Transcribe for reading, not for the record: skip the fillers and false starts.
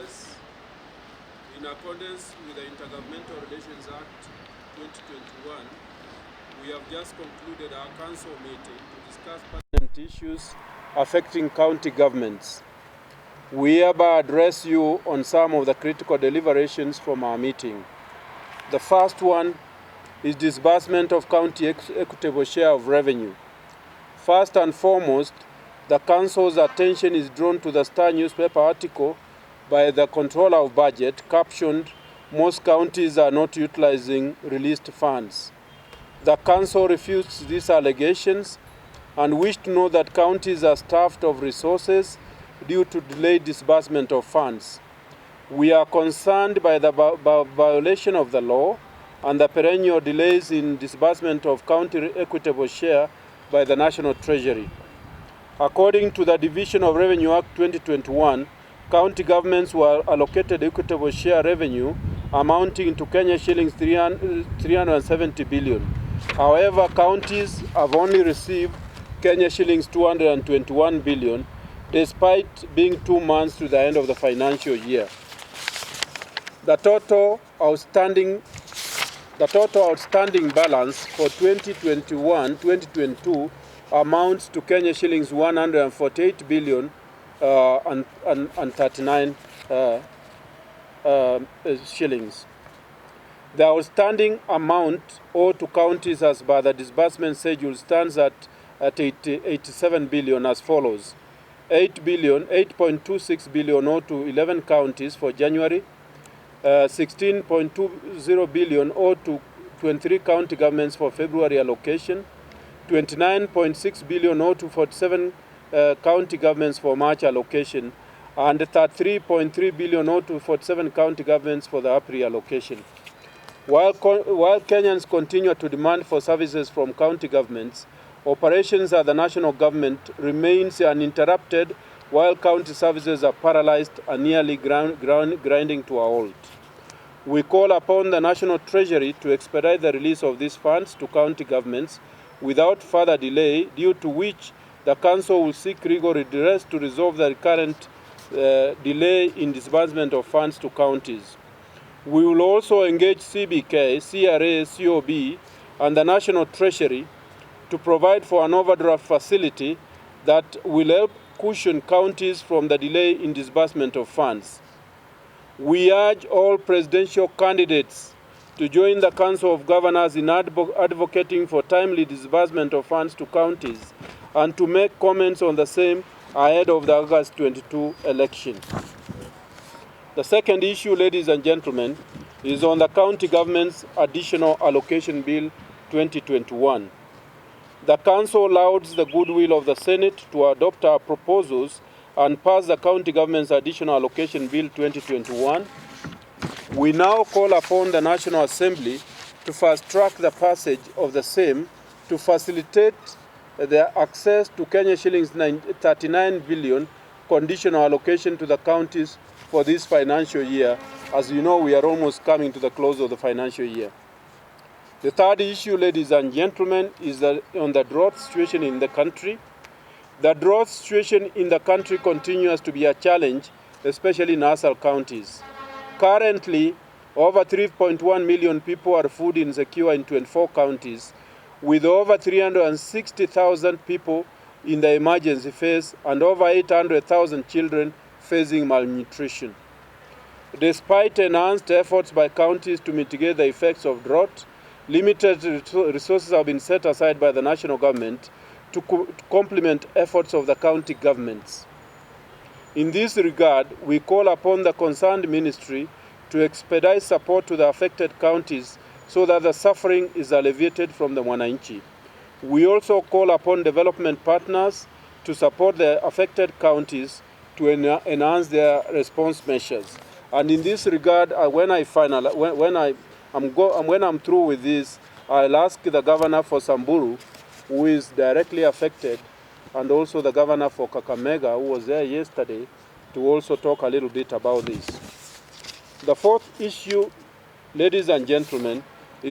members, in accordance with the Intergovernmental Relations Act 2021, we have just concluded our council meeting to discuss pertinent issues affecting county governments. We hereby address you on some of the critical deliberations from our meeting. The first one is disbursement of county equitable share of revenue. First and foremost, the Council's attention is drawn to the Star newspaper article by the Controller of Budget captioned, "Most counties are not utilizing released funds." The Council refutes these allegations and wished to know that counties are starved of resources due to delayed disbursement of funds. We are concerned by the violation of the law and the perennial delays in disbursement of county equitable share by the National Treasury. According to the Division of Revenue Act 2021, county governments were allocated equitable share revenue amounting to Kenya shillings 370 billion. However, counties have only received Kenya shillings 221 billion, despite being 2 months to the end of the financial year. The total outstanding balance for 2021-2022 amounts to Kenya shillings 148 billion and 39 shillings. The outstanding amount owed to counties as per the disbursement schedule stands at 87 billion as follows: 8.26 billion owed to 11 counties for January, 16.20 billion owed to 23 county governments for February allocation, 29.6 billion owed to 47 county governments for March allocation, and 33.3 billion owed to 47 county governments for the April allocation. While Kenyans continue to demand for services from county governments, operations at the national government remains uninterrupted while county services are paralyzed and nearly grinding to a halt. We call upon the National Treasury to expedite the release of these funds to county governments without further delay, due to which the Council will seek legal redress to resolve the current delay in disbursement of funds to counties. We will also engage CBK, CRA, COB, and the National Treasury to provide for an overdraft facility that will help cushion counties from the delay in disbursement of funds. We urge all presidential candidates to join the Council of Governors in advocating for timely disbursement of funds to counties and to make comments on the same ahead of the August 22 election. The second issue, ladies and gentlemen, is on the County Government's Additional Allocation Bill 2021. The Council lauds the goodwill of the Senate to adopt our proposals and pass the County Government's Additional Allocation Bill 2021. We now call upon the National Assembly to fast-track the passage of the same to facilitate the access to Kenya shillings 39 billion conditional allocation to the counties for this financial year. As you know, we are almost coming to the close of the financial year. The third issue, ladies and gentlemen, is on the drought situation in the country. The drought situation in the country continues to be a challenge, especially in ASAL counties. Currently, over 3.1 million people are food insecure in 24 counties, with over 360,000 people in the emergency phase and over 800,000 children facing malnutrition. Despite enhanced efforts by counties to mitigate the effects of drought, limited resources have been set aside by the national government to complement efforts of the county governments. In this regard, we call upon the concerned ministry to expedite support to the affected counties so that the suffering is alleviated from the wananchi. We also call upon development partners to support the affected counties to enhance their response measures. And in this regard, when I'm through with this, I'll ask the governor for Samburu, who is directly affected, and also the governor for Kakamega, who was there yesterday, to also talk a little bit about this. The fourth issue, ladies and gentlemen,